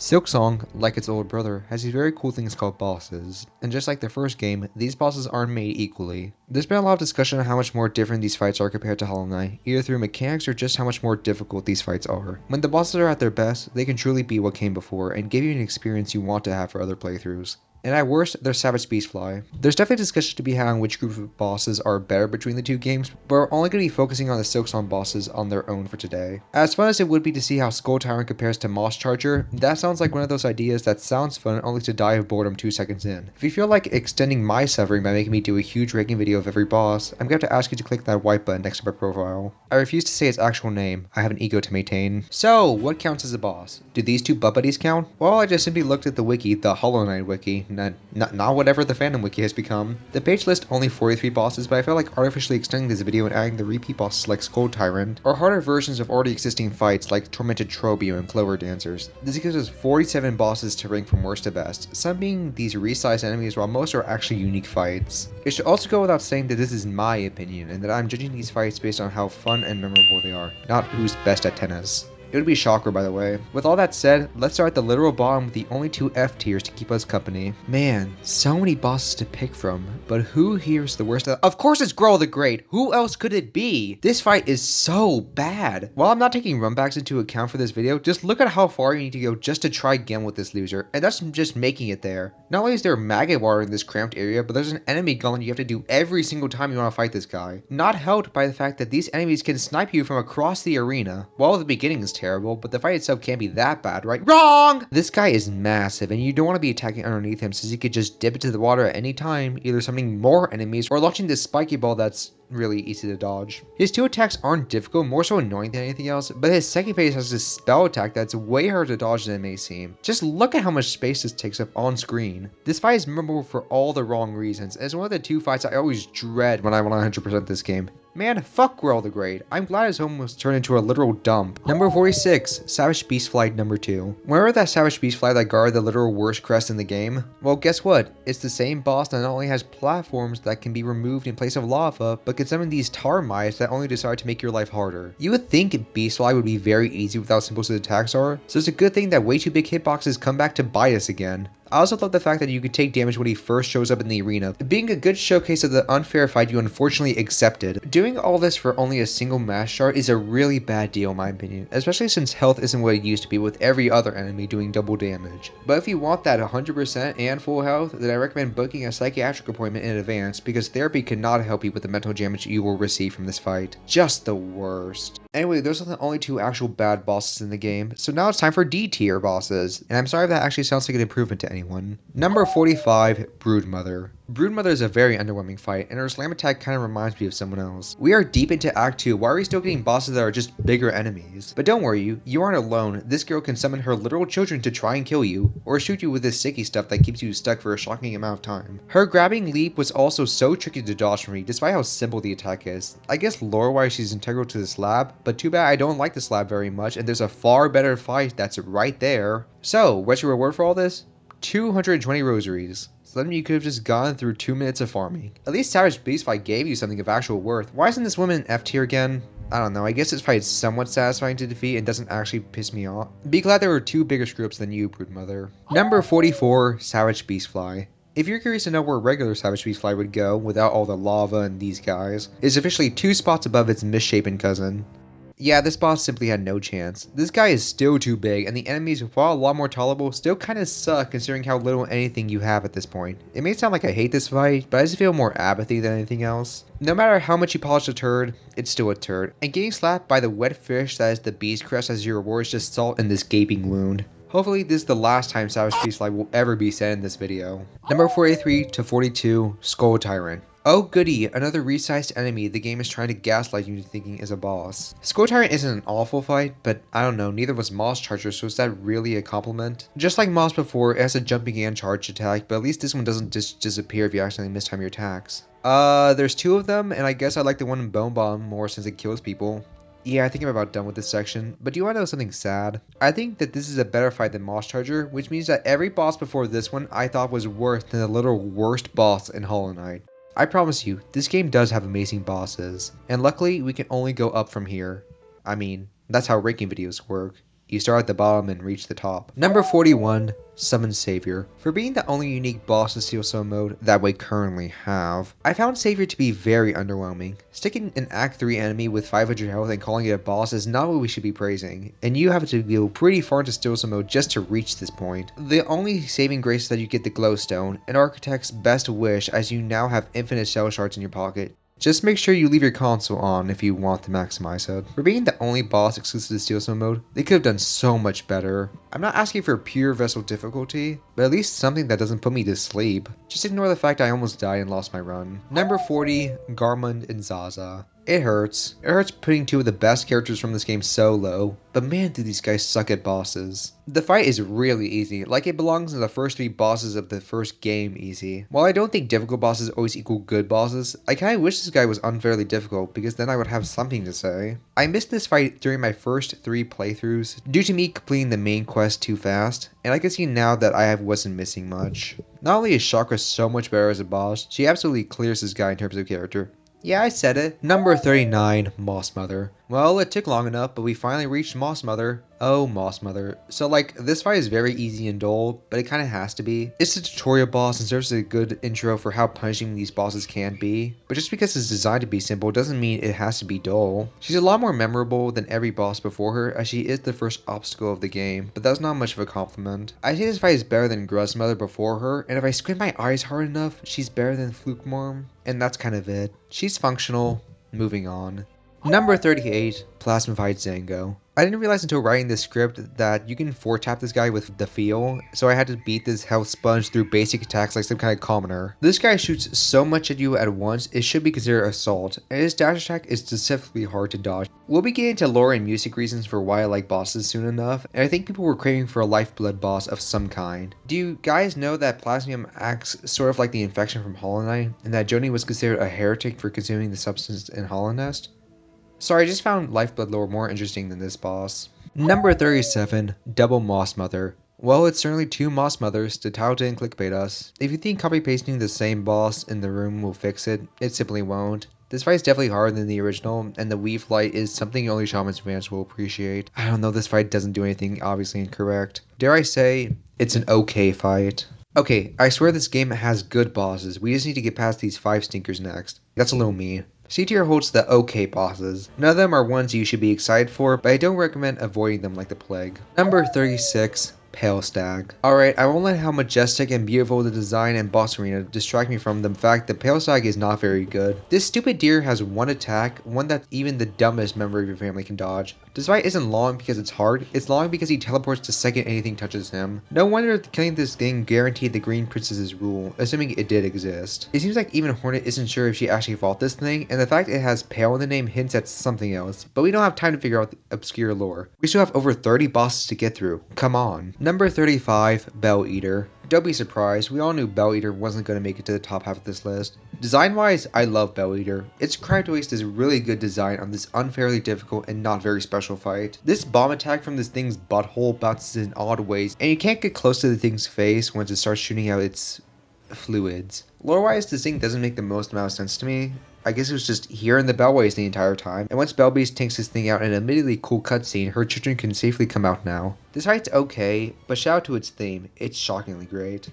Silksong, like its older brother, has these very cool things called bosses, and just like the first game, these bosses aren't made equally. There's been a lot of discussion on how much more different these fights are compared to Hollow Knight, either through mechanics or just how much more difficult these fights are. When the bosses are at their best, they can truly be what came before, and give you an experience you want to have for other playthroughs. And at worst, they're Savage Beastfly. There's definitely discussion to be had on which group of bosses are better between the two games, but we're only going to be focusing on the Silksong bosses on their own for today. As fun as it would be to see how Skull Tyrant compares to Moss Charger, that sounds like one of those ideas that sounds fun only to die of boredom 2 seconds in. If you feel like extending my suffering by making me do a huge ranking video of every boss, I'm going to have to ask you to click that white button next to my profile. I refuse to say its actual name, I have an ego to maintain. So, what counts as a boss? Do these two butt buddies count? Well, I just simply looked at the wiki, the Hollow Knight wiki, not whatever the fandom wiki has become. The page lists only 43 bosses, but I felt like artificially extending this video and adding the repeat bosses like Skull Tyrant, or harder versions of already existing fights like Tormented Trobio and Clover Dancers. This gives us 47 bosses to rank from worst to best, some being these resized enemies while most are actually unique fights. It should also go without saying that this is my opinion, and that I'm judging these fights based on how fun and memorable they are, not who's best at tennis. It would be Shocker, by the way. With all that said, let's start at the literal bottom with the only two F tiers to keep us company. Man, so many bosses to pick from, but who here is the worst? Of course it's Growl the Great! Who else could it be? This fight is so bad. While I'm not taking runbacks into account for this video, just look at how far you need to go just to try again with this loser, and that's just making it there. Not only is there maggot water in this cramped area, but there's an enemy gauntlet you have to do every single time you want to fight this guy. Not helped by the fact that these enemies can snipe you from across the arena. While the beginning is terrible, but the fight itself can't be that bad, right? Wrong! This guy is massive, and you don't want to be attacking underneath him since he could just dip into the water at any time, either summoning more enemies or launching this spiky ball that's really easy to dodge. His two attacks aren't difficult, more so annoying than anything else, but his second phase has this spell attack that's way harder to dodge than it may seem. Just look at how much space this takes up on screen. This fight is memorable for all the wrong reasons, and it's one of the two fights I always dread when I want 100% this game. Man, fuck Growl the Great. I'm glad his home was turned into a literal dump. Number 46, Savage Beastfly number 2. Remember that Savage Beastfly that guarded the literal worst crest in the game? Well, guess what? It's the same boss that not only has platforms that can be removed in place of lava, but can summon these Tarmites that only decide to make your life harder. You would think Beastfly would be very easy without simple as attacks are, so it's a good thing that way too big hitboxes come back to bite us again. I also love the fact that you could take damage when he first shows up in the arena, being a good showcase of the unfair fight you unfortunately accepted. Doing all this for only a single mass shard is a really bad deal in my opinion, especially since health isn't what it used to be with every other enemy doing double damage. But if you want that 100% and full health, then I recommend booking a psychiatric appointment in advance because therapy cannot help you with the mental damage you will receive from this fight. Just the worst. Anyway, those are the only two actual bad bosses in the game, so now it's time for D tier bosses, and I'm sorry if that actually sounds like an improvement to anyone. Number 45, Broodmother. Broodmother is a very underwhelming fight, and her slam attack kind of reminds me of someone else. We are deep into Act 2, why are we still getting bosses that are just bigger enemies? But don't worry, you aren't alone. This girl can summon her literal children to try and kill you, or shoot you with this sticky stuff that keeps you stuck for a shocking amount of time. Her grabbing leap was also so tricky to dodge for me, despite how simple the attack is. I guess lore-wise she's integral to this lab, but too bad I don't like this lab very much, and there's a far better fight that's right there. So, what's your reward for all this? 220 rosaries. So then you could have just gone through 2 minutes of farming. At least Savage Beastfly gave you something of actual worth. Why isn't this woman in F tier again? I don't know, I guess this fight is somewhat satisfying to defeat and doesn't actually piss me off. Be glad there were two bigger screw-ups than you, Broodmother. Number 44, Savage Beastfly. If you're curious to know where regular Savage Beastfly would go without all the lava and these guys, it's officially 2 spots above its misshapen cousin. Yeah, this boss simply had no chance. This guy is still too big, and the enemies, while a lot more tolerable, still kinda suck considering how little anything you have at this point. It may sound like I hate this fight, but I just feel more apathy than anything else. No matter how much you polish a turd, it's still a turd. And getting slapped by the wet fish that is the beast crest as your reward is just salt in this gaping wound. Hopefully this is the last time Savage Beastfly will ever be said in this video. Number 43 to 42, Skull Tyrant. Oh goody, another resized enemy the game is trying to gaslight you into thinking is a boss. Skull Tyrant isn't an awful fight, but I don't know, neither was Moss Charger, so is that really a compliment? Just like Moss before, it has a jumping and charge attack, but at least this one doesn't just disappear if you accidentally mistime your attacks. There's 2 of them, and I guess I like the one in Bone Bomb more since it kills people. Yeah, I think I'm about done with this section, but do you want to know something sad? I think that this is a better fight than Moss Charger, which means that every boss before this one I thought was worse than the literal worst boss in Hollow Knight. I promise you, this game does have amazing bosses, and luckily we can only go up from here. I mean, that's how ranking videos work. You start at the bottom and reach the top. Number 41, Summon Savior. For being the only unique boss in Silksong mode that we currently have, I found Savior to be very underwhelming. Sticking an Act 3 enemy with 500 health and calling it a boss is not what we should be praising, and you have to go pretty far into Silksong mode just to reach this point. The only saving grace is that you get the glowstone, an architect's best wish as you now have infinite shell shards in your pocket. Just make sure you leave your console on if you want to maximize it. For being the only boss exclusive to Silksong mode, they could have done so much better. I'm not asking for pure vessel difficulty, but at least something that doesn't put me to sleep. Just ignore the fact I almost died and lost my run. Number 40, Garmund and Zaza. It hurts. It hurts putting two of the best characters from this game so low, but man do these guys suck at bosses. The fight is really easy, like it belongs in the first 3 bosses of the first game easy. While I don't think difficult bosses always equal good bosses, I kinda wish this guy was unfairly difficult because then I would have something to say. I missed this fight during my first 3 playthroughs due to me completing the main quest too fast, and I can see now that I wasn't missing much. Not only is Chakra so much better as a boss, she absolutely clears this guy in terms of character. Yeah, I said it. Number 39, Moss Mother. Well, it took long enough, but we finally reached Moss Mother. Oh, Moss Mother. So like, this fight is very easy and dull, but it kinda has to be. It's a tutorial boss and serves as a good intro for how punishing these bosses can be, but just because it's designed to be simple doesn't mean it has to be dull. She's a lot more memorable than every boss before her, as she is the first obstacle of the game, but that's not much of a compliment. I think this fight is better than Gruz Mother before her, and if I squint my eyes hard enough, she's better than Fluke Morm, and that's kind of it. She's functional. Moving on. Number 38, Plasmified Zango. I didn't realize until writing this script that you can 4-tap this guy with the feel, so I had to beat this health sponge through basic attacks like some kind of commoner. This guy shoots so much at you at once, it should be considered assault, and his dash attack is specifically hard to dodge. We'll be getting into lore and music reasons for why I like bosses soon enough, and I think people were craving for a lifeblood boss of some kind. Do you guys know that Plasmium acts sort of like the infection from Hollow Knight, and that Joni was considered a heretic for consuming the substance in Hollow Nest? Sorry, I just found Lifeblood lore more interesting than this boss. Number 37, Double Moss Mother. Well, it's certainly 2 Moss Mothers to tout and clickbait us. If you think copy pasting the same boss in the room will fix it, it simply won't. This fight is definitely harder than the original, and the weave light is something only Shaman's fans will appreciate. I don't know, this fight doesn't do anything obviously incorrect. Dare I say, it's an okay fight. Okay, I swear this game has good bosses, we just need to get past these 5 stinkers next. That's a little mean. C tier holds the okay bosses. None of them are ones you should be excited for, but I don't recommend avoiding them like the plague. Number 36, Pale Stag. Alright, I won't let how majestic and beautiful the design and boss arena distract me from the fact that Pale Stag is not very good. This stupid deer has one attack, one that even the dumbest member of your family can dodge. This fight isn't long because it's hard, it's long because he teleports the second anything touches him. No wonder killing this thing guaranteed the Green Princess's rule, assuming it did exist. It seems like even Hornet isn't sure if she actually fought this thing, and the fact it has Pale in the name hints at something else, but we don't have time to figure out the obscure lore. We still have over 30 bosses to get through. Come on. Number 35, Bell Eater. Don't be surprised, we all knew Bell Eater wasn't going to make it to the top half of this list. Design wise, I love Bell Eater. Its Cryptowaste is really good design on this unfairly difficult and not very special fight. This bomb attack from this thing's butthole bounces in odd ways, and you can't get close to the thing's face once it starts shooting out its fluids. Lore-wise, this thing doesn't make the most amount of sense to me. I guess it was just hearing the Bellways the entire time, and once Bellbeast takes this thing out in an admittedly cool cutscene, her children can safely come out now. This fight's okay, but shout out to its theme, it's shockingly great.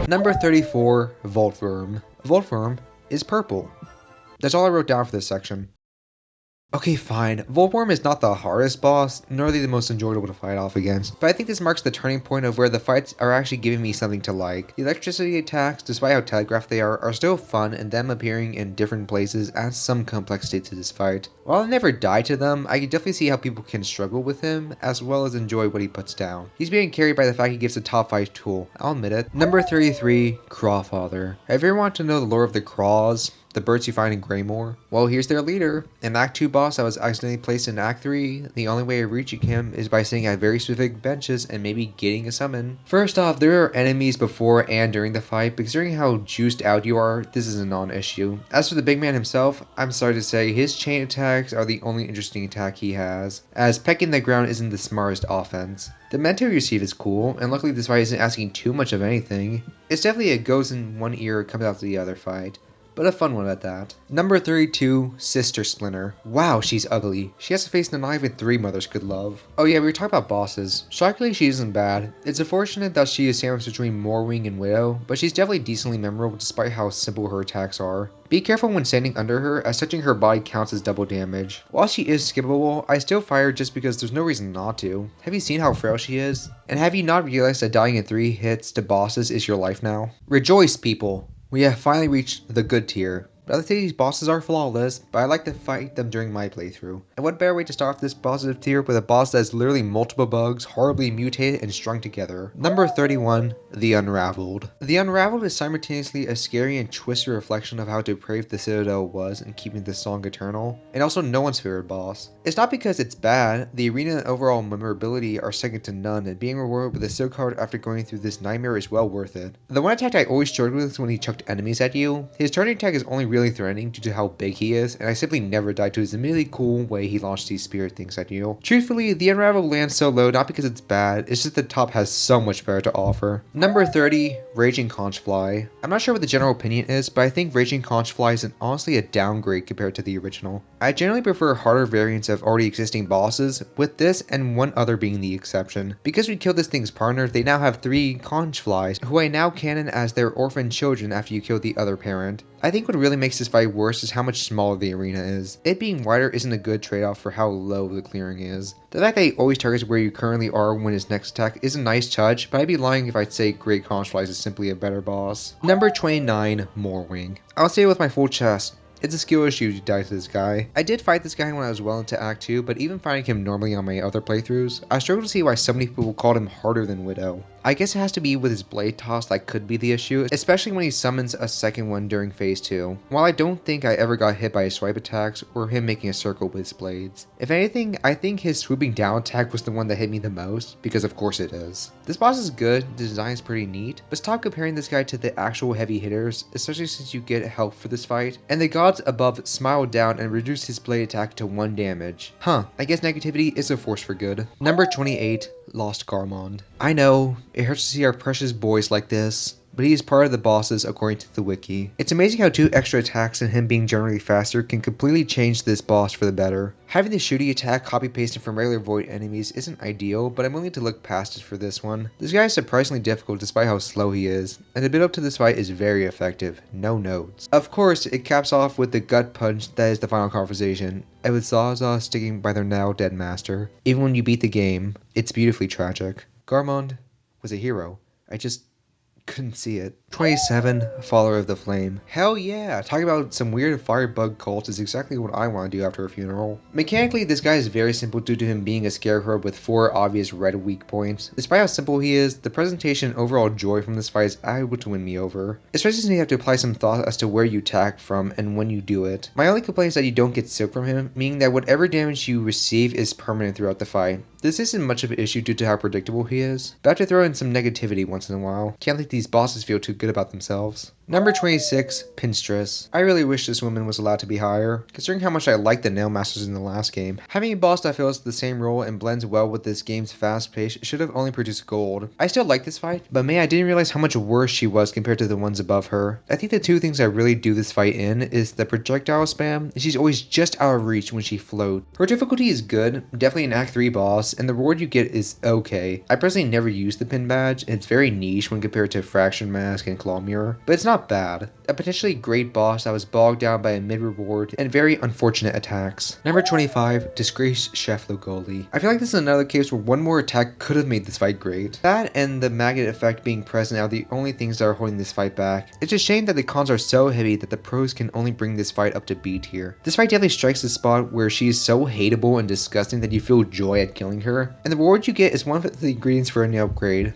Number 34, Voltworm. Voltworm is purple. That's all I wrote down for this section. Okay, fine. Voltworm is not the hardest boss, nor are they the most enjoyable to fight off against, but I think this marks the turning point of where the fights are actually giving me something to like. The electricity attacks, despite how telegraphed they are still fun, and them appearing in different places adds some complexity to this fight. While I never die to them, I can definitely see how people can struggle with him, as well as enjoy what he puts down. He's being carried by the fact he gives a top 5 tool, I'll admit it. Number 33, Crawfather. Have you ever wanted to know the lore of the Craws? The birds you find in Greymore? Well, here's their leader. An Act 2 boss that was accidentally placed in Act 3. The only way of reaching him is by sitting at very specific benches and maybe getting a summon. First off, there are enemies before and during the fight, but considering how juiced out you are, this is a non-issue. As for the big man himself, I'm sorry to say, his chain attacks are the only interesting attack he has, as pecking the ground isn't the smartest offense. The mentor you receive is cool, and luckily this fight isn't asking too much of anything. It's definitely a goes in one ear, comes out the other fight. but a fun one at that. Number 32, Sister Splinter. Wow, she's ugly. She has a face that not even 3 mothers could love. Oh yeah, we were talking about bosses. Shockingly, she isn't bad. It's unfortunate that she is sandwiched between Morwing and Widow, but she's definitely decently memorable despite how simple her attacks are. Be careful when standing under her, as touching her body counts as double damage. While she is skippable, I still fire just because there's no reason not to. Have you seen how frail she is? And have you not realized that dying in 3 hits to bosses is your life now? Rejoice, people! We have finally reached the good tier. But I'd say these bosses are flawless, but I like to fight them during my playthrough. And what better way to start off this positive tier with a boss that has literally multiple bugs, horribly mutated and strung together. Number 31, The Unraveled. The Unraveled is simultaneously a scary and twisted reflection of how depraved the Citadel was in keeping this song eternal, and also no one's favorite boss. It's not because it's bad, the arena and overall memorability are second to none, and being rewarded with a silk card after going through this nightmare is well worth it. The one attack I always struggled with is when he chucked enemies at you. His turning attack is only really threatening due to how big he is, and I simply never died to his admittedly cool way he launched these spirit things at you. Truthfully, the Unravel lands so low not because it's bad, it's just the top has so much better to offer. Number 30, Raging Conchfly. I'm not sure what the general opinion is, but I think Raging Conchfly is honestly a downgrade compared to the original. I generally prefer harder variants of already existing bosses, with this and one other being the exception. Because we killed this thing's partner, they now have 3 Conchflies, who I now canon as their orphan children after you kill the other parent. I think what really makes this fight worse is how much smaller the arena is. It being wider isn't a good trade-off for how low the clearing is. The fact that he always targets where you currently are when his next attack is a nice touch, but I'd be lying if I'd say Great Conchflies is simply a better boss. Number 29, Morwing. I'll say it with my full chest. It's a skill issue to die to this guy. I did fight this guy when I was well into Act 2, but even fighting him normally on my other playthroughs, I struggle to see why so many people called him harder than Widow. I guess it has to be with his blade toss that could be the issue, especially when he summons a second one during phase 2. While I don't think I ever got hit by his swipe attacks or him making a circle with his blades. If anything, I think his swooping down attack was the one that hit me the most, because of course it is. This boss is good, the design is pretty neat, but stop comparing this guy to the actual heavy hitters, especially since you get help for this fight, and the gods above smile down and reduce his blade attack to 1 damage. I guess negativity is a force for good. Number 28, Lost Garmond. I know, it hurts to see our precious boys like this, but he is part of the bosses according to the wiki. It's amazing how 2 extra attacks and him being generally faster can completely change this boss for the better. Having the shooty attack copy-pasted from regular void enemies isn't ideal, but I'm willing to look past it for this one. This guy is surprisingly difficult despite how slow he is, and the build up to this fight is very effective, no notes. Of course, it caps off with the gut punch that is the final conversation, and with Zaza sticking by their now dead master. Even when you beat the game, it's beautifully tragic. Garmond was a hero. I just couldn't see it. 27, Follower of the Flame. Hell yeah, talking about some weird firebug cult is exactly what I want to do after a funeral. Mechanically, this guy is very simple due to him being a scarecrow with 4 obvious red weak points. Despite how simple he is, the presentation and overall joy from this fight is able to win me over. Especially since you have to apply some thought as to where you attack from and when you do it. My only complaint is that you don't get silk from him, meaning that whatever damage you receive is permanent throughout the fight. This isn't much of an issue due to how predictable he is, but I have to throw in some negativity once in a while. Can't let these bosses feel too good about themselves. Number 26, Pinstress. I really wish this woman was allowed to be higher, considering how much I liked the Nail Masters in the last game. Having a boss that fills the same role and blends well with this game's fast pace should have only produced gold. I still like this fight, but man, I didn't realize how much worse she was compared to the ones above her. I think the 2 things I really do this fight in is the projectile spam, and she's always just out of reach when she floats. Her difficulty is good, definitely an Act 3 boss, and the reward you get is okay. I personally never use the pin badge, and it's very niche when compared to Fraction Mask and Claw Mirror, but it's not bad. A potentially great boss that was bogged down by a mid-reward and very unfortunate attacks. Number 25, Disgraced Chef Logoli. I feel like this is another case where one more attack could have made this fight great. That and the magnet effect being present are the only things that are holding this fight back. It's a shame that the cons are so heavy that the pros can only bring this fight up to B tier. This fight definitely strikes a spot where she is so hateable and disgusting that you feel joy at killing her, and the reward you get is one of the ingredients for any upgrade.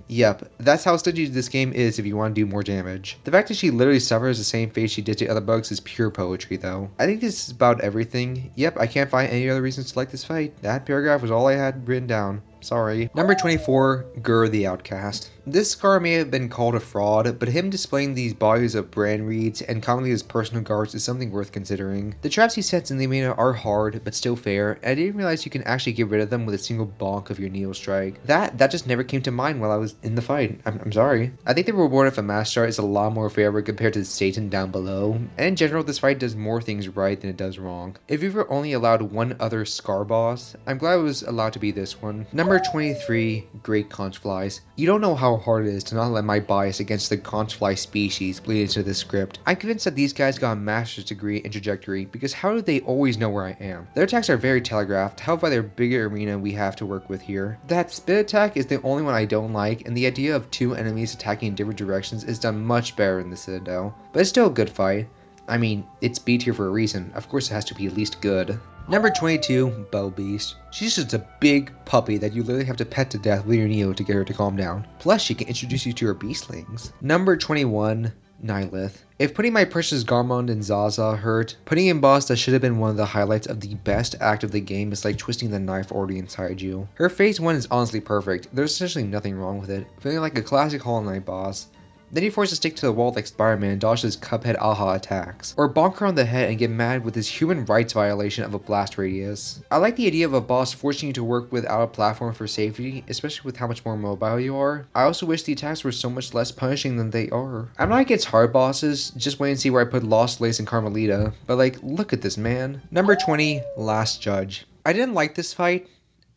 Yep, that's how stingy this game is if you want to do more damage. The fact that she literally suffers the same fate she did to other bugs is pure poetry though. I think this is about everything. Yep, I can't find any other reasons to like this fight. That paragraph was all I had written down. Sorry. Number 24, Gur the Outcast. This scar may have been called a fraud, but him displaying these bodies of brand reeds and commonly his personal guards is something worth considering. The traps he sets in the arena are hard, but still fair, and I didn't realize you can actually get rid of them with a single bonk of your Neo Strike. That just never came to mind while I was in the fight. I'm sorry. I think the reward of a Master is a lot more fair compared to Satan down below, and in general this fight does more things right than it does wrong. If we were only allowed one other scar boss, I'm glad it was allowed to be this one. Number 23, Great Conch Flies. You don't know how hard it is to not let my bias against the conch fly species bleed into the script. I'm convinced that these guys got a master's degree in trajectory because how do they always know where I am? Their attacks are very telegraphed, helped by their bigger arena we have to work with here. That spit attack is the only one I don't like, and the idea of two enemies attacking in different directions is done much better in the Citadel. But it's still a good fight. I mean, it's B tier for a reason. Of course it has to be at least good. Number 22, Bow Beast. She's just a big puppy that you literally have to pet to death with your Neo to get her to calm down. Plus, she can introduce you to her beastlings. Number 21, Nihilith. If putting my precious Garmond and Zaza hurt, putting in boss that should have been one of the highlights of the best act of the game is like twisting the knife already inside you. Her phase 1 is honestly perfect. There's essentially nothing wrong with it. Feeling like a classic Hollow Knight boss. Then he forced to stick to the wall like Spider-Man and dodge his Cuphead aha attacks. Or bonk her on the head and get mad with his human rights violation of a blast radius. I like the idea of a boss forcing you to work without a platform for safety, especially with how much more mobile you are. I also wish the attacks were so much less punishing than they are. I'm not against hard bosses, just wait and see where I put Lost Lace and Carmelita, but like, look at this man. Number 20, Last Judge. I didn't like this fight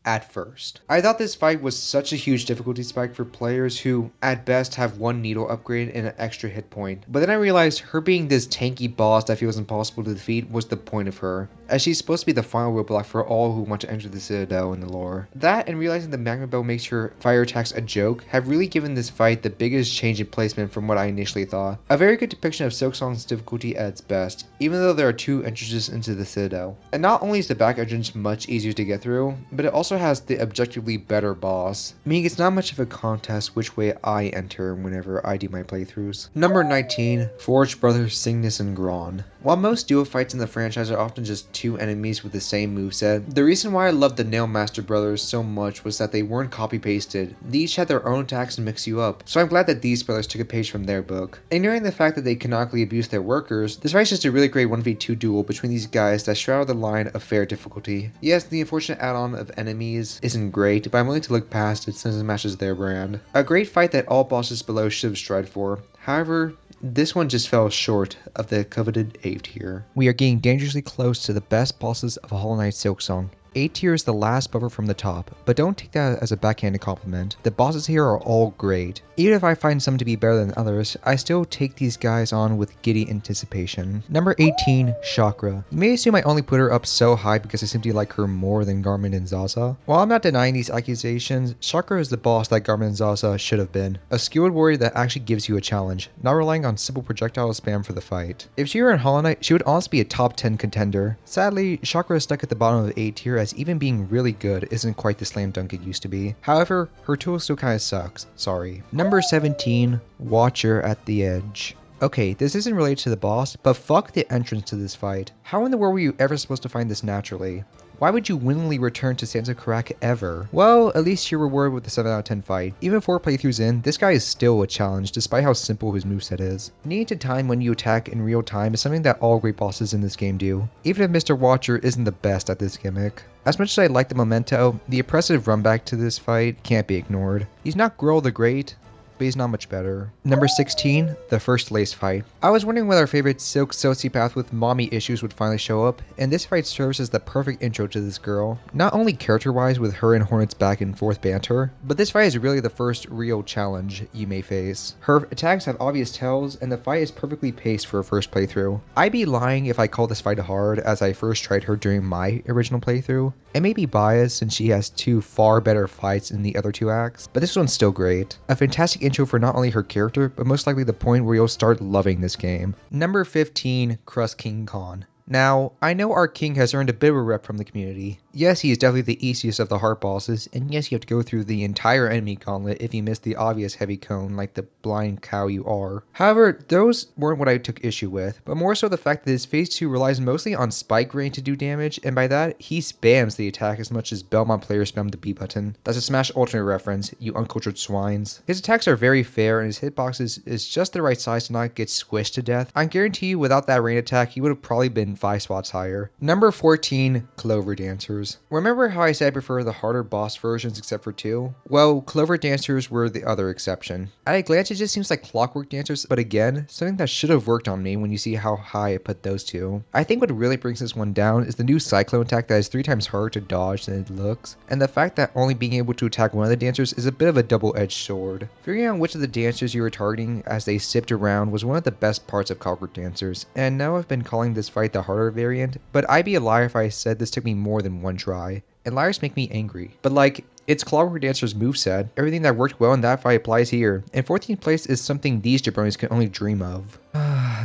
at first. I thought this fight was such a huge difficulty spike for players who, at best, have one needle upgrade and an extra hit point. But then I realized her being this tanky boss that feels impossible to defeat was the point of her, as she's supposed to be the final roadblock for all who want to enter the Citadel in the lore. That and realizing the Magma Bell makes her fire attacks a joke have really given this fight the biggest change in placement from what I initially thought. A very good depiction of Silksong's difficulty at its best, even though there are two entrances into the Citadel. And not only is the back entrance much easier to get through, but it also has the objectively better boss, meaning it's not much of a contest which way I enter whenever I do my playthroughs. Number 19, Forge Brothers Cygnus and Gron. While most duo fights in the franchise are often just two enemies with the same moveset, the reason why I loved the Nail Master brothers so much was that they weren't copy-pasted. They each had their own attacks and mix you up, so I'm glad that these brothers took a page from their book. Ignoring the fact that they canonically abuse their workers, this fight is just a really great 1v2 duel between these guys that shroud the line of fair difficulty. Yes, the unfortunate add-on of enemies isn't great, but I'm willing to look past it since it matches their brand. A great fight that all bosses below should have strived for. However, this one just fell short of the coveted A tier. We are getting dangerously close to the best bosses of Hollow Knight Silksong. A tier is the last buffer from the top, but don't take that as a backhanded compliment. The bosses here are all great. Even if I find some to be better than others, I still take these guys on with giddy anticipation. Number 18, Chakra. You may assume I only put her up so high because I simply like her more than Garmin and Zaza. While I'm not denying these accusations, Chakra is the boss that Garmin and Zaza should have been. A skilled warrior that actually gives you a challenge, not relying on simple projectile spam for the fight. If she were in Hollow Knight, she would honestly be a top 10 contender. Sadly, Chakra is stuck at the bottom of A tier as even being really good isn't quite the slam dunk it used to be. However, her tool still kinda sucks, sorry. Number 17, Watcher at the Edge. Okay, this isn't related to the boss, but fuck the entrance to this fight. How in the world were you ever supposed to find this naturally? Why would you willingly return to Santa Karak ever? Well, at least you're rewarded with the 7 out of 10 fight. Even 4 playthroughs in, this guy is still a challenge despite how simple his moveset is. Needing to time when you attack in real time is something that all great bosses in this game do, even if Mr. Watcher isn't the best at this gimmick. As much as I like the memento, the oppressive run back to this fight can't be ignored. He's not Gruul the Great, but he's not much better. Number 16, the first Lace fight. I was wondering whether our favorite Silk sociopath with mommy issues would finally show up, and this fight serves as the perfect intro to this girl. Not only character-wise with her and Hornet's back and forth banter, but this fight is really the first real challenge you may face. Her attacks have obvious tells, and the fight is perfectly paced for a first playthrough. I'd be lying if I call this fight hard, as I first tried her during my original playthrough. It may be biased since she has two far better fights in the other two acts, but this one's still great. A fantastic intro for not only her character, but most likely the point where you'll start loving this game. Number 15, Crust King Khan. Now, I know our king has earned a bit of a rep from the community. Yes, he is definitely the easiest of the heart bosses, and yes, you have to go through the entire enemy gauntlet if you miss the obvious heavy cone like the blind cow you are. However, those weren't what I took issue with, but more so the fact that his phase 2 relies mostly on spike rain to do damage, and by that, he spams the attack as much as Belmont players spam the B button. That's a Smash Ultimate reference, you uncultured swines. His attacks are very fair, and his hitbox is just the right size to not get squished to death. I guarantee you, without that rain attack, he would have probably been 5 spots higher. Number 14, Clover Dancers. Remember how I said I prefer the harder boss versions except for 2? Well, Clover Dancers were the other exception. At a glance, it just seems like Clockwork Dancers, but again, something that should have worked on me when you see how high I put those two. I think what really brings this one down is the new Cyclone attack that is 3 times harder to dodge than it looks, and the fact that only being able to attack one of the dancers is a bit of a double-edged sword. Figuring out which of the dancers you were targeting as they sipped around was one of the best parts of Clockwork Dancers, and now I've been calling this fight the harder variant, but I'd be a liar if I said this took me more than one try. And liars make me angry. But like, it's Clockwork Dancer's moveset. Everything that worked well in that fight applies here. And 14th place is something these jabronis can only dream of.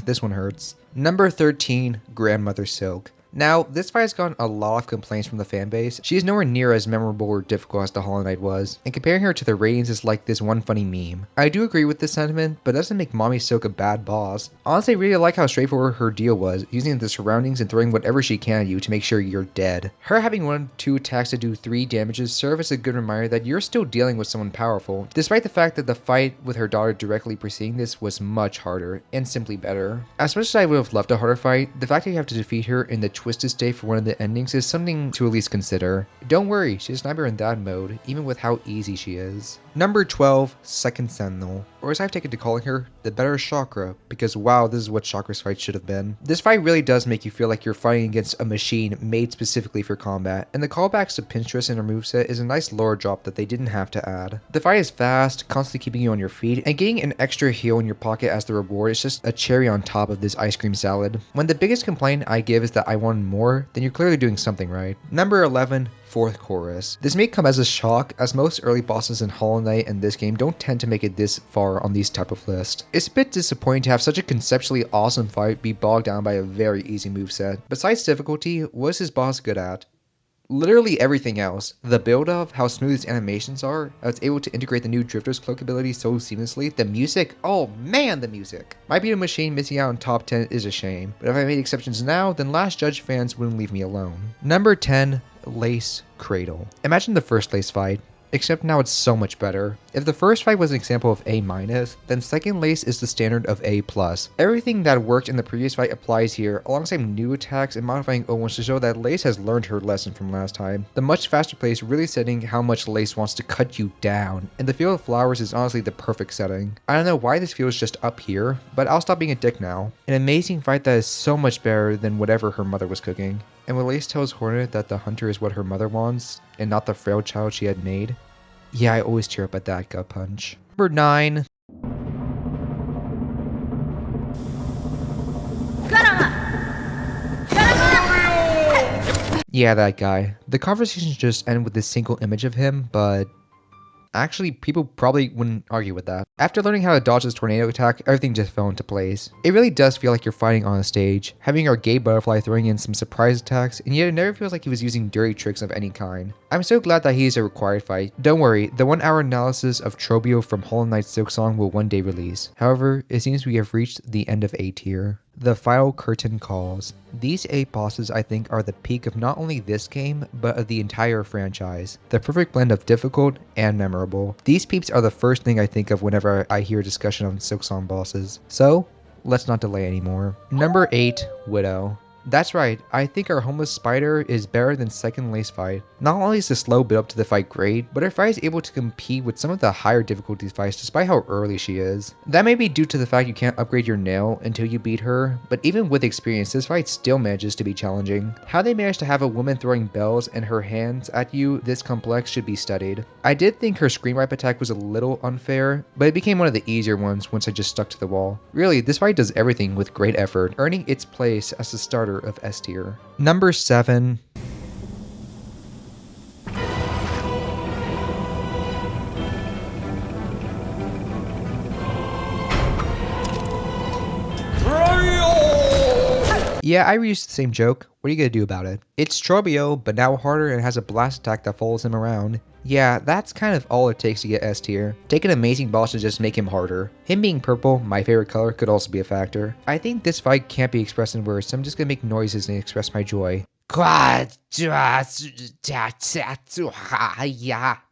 This one hurts. Number 13, Grandmother Silk. Now, this fight has gotten a lot of complaints from the fanbase. She is nowhere near as memorable or difficult as the Hollow Knight was, and comparing her to the ratings is like this one funny meme. I do agree with this sentiment, but it doesn't make Mommy Silk a bad boss. Honestly, I really like how straightforward her deal was, using the surroundings and throwing whatever she can at you to make sure you're dead. Her having 1-2 attacks to do 3 damages serve as a good reminder that you're still dealing with someone powerful, despite the fact that the fight with her daughter directly preceding this was much harder, and simply better. As much as I would have loved a harder fight, the fact that you have to defeat her in the Twisted State for one of the endings is something to at least consider. Don't worry, she's never in that mode, even with how easy she is. Number 12, Second Sentinel, or as I've taken to calling her, the better Chakra, because wow, this is what Chakra's fight should have been. This fight really does make you feel like you're fighting against a machine made specifically for combat, and the callbacks to Pinterest in her moveset is a nice lore drop that they didn't have to add. The fight is fast, constantly keeping you on your feet, and getting an extra heal in your pocket as the reward is just a cherry on top of this ice cream salad. When the biggest complaint I give is that I wanted more, then you're clearly doing something right. Number 11, Fourth Chorus. This may come as a shock, as most early bosses in Hollow Knight and this game don't tend to make it this far on these type of lists. It's a bit disappointing to have such a conceptually awesome fight be bogged down by a very easy moveset. Besides difficulty, what is his boss good at? Literally everything else. The build of how smooth his animations are, I was able to integrate the new Drifter's Cloak ability so seamlessly. The music, oh man, the music. Might be a machine missing out on top 10 is a shame, but if I made exceptions now, then Last Judge fans wouldn't leave me alone. Number 10, Lace Cradle. Imagine the first Lace fight, except now it's so much better. If the first fight was an example of A-, then second Lace is the standard of A+. Everything that worked in the previous fight applies here, alongside new attacks and modifying old ones to show that Lace has learned her lesson from last time. The much faster pace really setting how much Lace wants to cut you down, and the Field of Flowers is honestly the perfect setting. I don't know why this feels just up here, but I'll stop being a dick now. An amazing fight that is so much better than whatever her mother was cooking. And when Lace tells Hornet that the hunter is what her mother wants, and not the frail child she had made, yeah, I always cheer up at that gut punch. Number 9. Yeah, that guy. The conversation just ended with this single image of him, but actually, people probably wouldn't argue with that. After learning how to dodge this tornado attack, everything just fell into place. It really does feel like you're fighting on a stage, having our gay butterfly throwing in some surprise attacks, and yet it never feels like he was using dirty tricks of any kind. I'm so glad that he is a required fight. Don't worry, the 1-hour analysis of Trobio from Hollow Knight Silksong will one day release. However, it seems we have reached the end of A tier. The final curtain calls. These 8 bosses I think are the peak of not only this game, but of the entire franchise. The perfect blend of difficult and memorable. These peeps are the first thing I think of whenever I hear a discussion on Silksong bosses. So, let's not delay anymore. Number 8, Widow. That's right, I think our homeless spider is better than second Lace fight. Not only is the slow build up to the fight great, but her fight is able to compete with some of the higher difficulty fights despite how early she is. That may be due to the fact you can't upgrade your nail until you beat her, but even with experience, this fight still manages to be challenging. How they managed to have a woman throwing bells and her hands at you this complex should be studied. I did think her screen wipe attack was a little unfair, but it became one of the easier ones once I just stuck to the wall. Really, this fight does everything with great effort, earning its place as the starter of S tier. Number 7. Yeah, I reused the same joke. What are you gonna do about it? It's Trobio, but now harder and has a blast attack that follows him around. Yeah, that's kind of all it takes to get S tier. Take an amazing boss to just make him harder. Him being purple, my favorite color, could also be a factor. I think this fight can't be expressed in words, so I'm just gonna make noises and express my joy.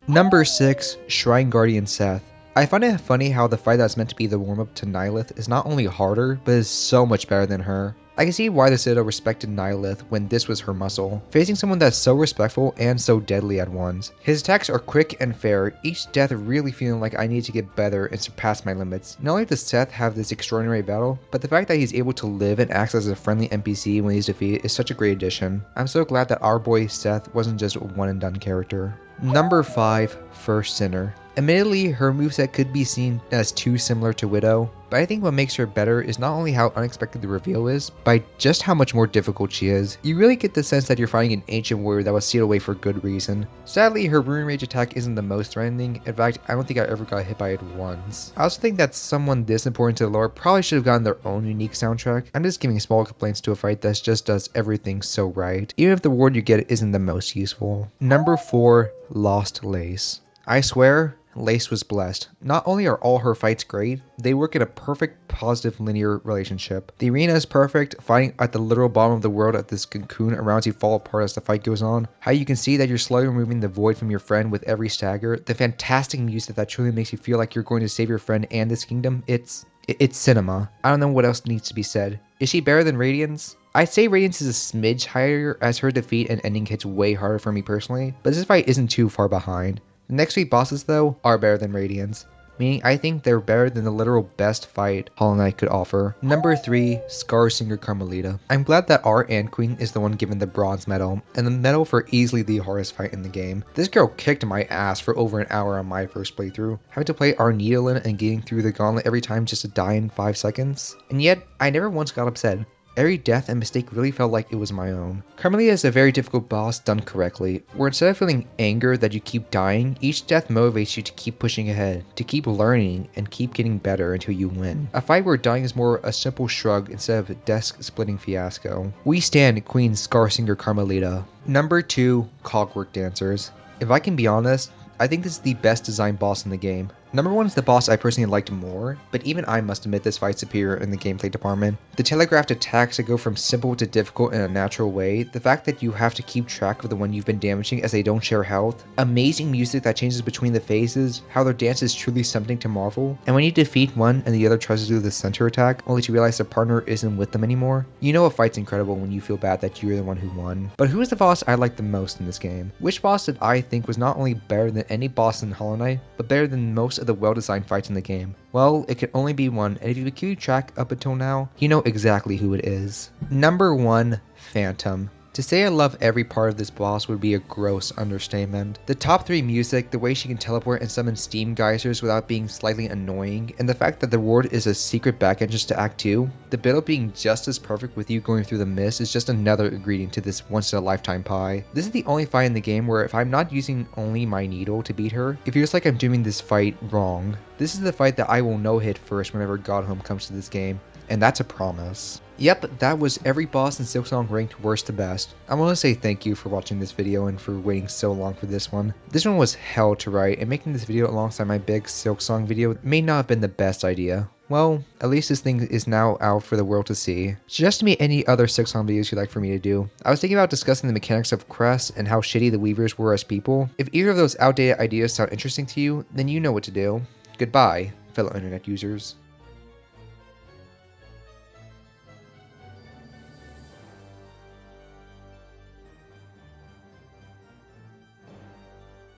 Number 6, Shrine Guardian Seth. I find it funny how the fight that's meant to be the warm-up to Nihilith is not only harder, but is so much better than her. I can see why the Citadel respected Nihilith when this was her muscle, facing someone that's so respectful and so deadly at once. His attacks are quick and fair, each death really feeling like I need to get better and surpass my limits. Not only does Seth have this extraordinary battle, but the fact that he's able to live and acts as a friendly NPC when he's defeated is such a great addition. I'm so glad that our boy Seth wasn't just a one and done character. Number 5, First Sinner. Admittedly, her moveset could be seen as too similar to Widow, but I think what makes her better is not only how unexpected the reveal is, but just how much more difficult she is. You really get the sense that you're fighting an ancient warrior that was sealed away for good reason. Sadly, her Rune Rage attack isn't the most threatening. In fact, I don't think I ever got hit by it once. I also think that someone this important to the lore probably should have gotten their own unique soundtrack. I'm just giving small complaints to a fight that just does everything so right, even if the ward you get isn't the most useful. Number 4, Lost Lace. I swear, Lace was blessed. Not only are all her fights great, they work in a perfect, positive, linear relationship. The arena is perfect, fighting at the literal bottom of the world at this cocoon around you fall apart as the fight goes on. How you can see that you're slowly removing the void from your friend with every stagger. The fantastic music that truly makes you feel like you're going to save your friend and this kingdom. It's cinema. I don't know what else needs to be said. Is she better than Radiance? I'd say Radiance is a smidge higher as her defeat and ending hits way harder for me personally, but this fight isn't too far behind. The next 3 bosses though are better than Radiance, meaning I think they're better than the literal best fight Hollow Knight could offer. Number 3, Scarsinger Carmelita. I'm glad that our Ant Queen is the one given the bronze medal, and the medal for easily the hardest fight in the game. This girl kicked my ass for over an hour on my first playthrough, having to play Arnidolin and getting through the gauntlet every time just to die in 5 seconds. And yet, I never once got upset. Every death and mistake really felt like it was my own. Carmelita is a very difficult boss done correctly, where instead of feeling anger that you keep dying, each death motivates you to keep pushing ahead, to keep learning, and keep getting better until you win. A fight where dying is more a simple shrug instead of a desk-splitting fiasco. We stand Queen Scarsinger Carmelita. Number 2, Cogwork Dancers. If I can be honest, I think this is the best designed boss in the game. Number 1 is the boss I personally liked more, but even I must admit this fight's superior in the gameplay department. The telegraphed attacks that go from simple to difficult in a natural way, the fact that you have to keep track of the one you've been damaging as they don't share health, amazing music that changes between the phases, how their dance is truly something to marvel, and when you defeat one and the other tries to do the center attack, only to realize their partner isn't with them anymore, you know a fight's incredible when you feel bad that you're the one who won. But who is the boss I like the most in this game? Which boss did I think was not only better than any boss in Hollow Knight, but better than most of the well-designed fights in the game? Well, it can only be one, and if you've kept track up until now, you know exactly who it is. Number 1, Phantom. To say I love every part of this boss would be a gross understatement. The top 3 music, the way she can teleport and summon steam geysers without being slightly annoying, and the fact that the ward is a secret back entrance to Act 2, the build being just as perfect with you going through the mist is just another ingredient to this once-in-a-lifetime pie. This is the only fight in the game where if I'm not using only my needle to beat her, it feels like I'm doing this fight wrong. This is the fight that I will no-hit first whenever Godhome comes to this game, and that's a promise. Yep, that was every boss in Silksong ranked worst to best. I want to say thank you for watching this video and for waiting so long for this one. This one was hell to write, and making this video alongside my big Silksong video may not have been the best idea. Well, at least this thing is now out for the world to see. Suggest to me any other Silksong videos you'd like for me to do. I was thinking about discussing the mechanics of Crest and how shitty the Weavers were as people. If either of those outdated ideas sound interesting to you, then you know what to do. Goodbye, fellow internet users.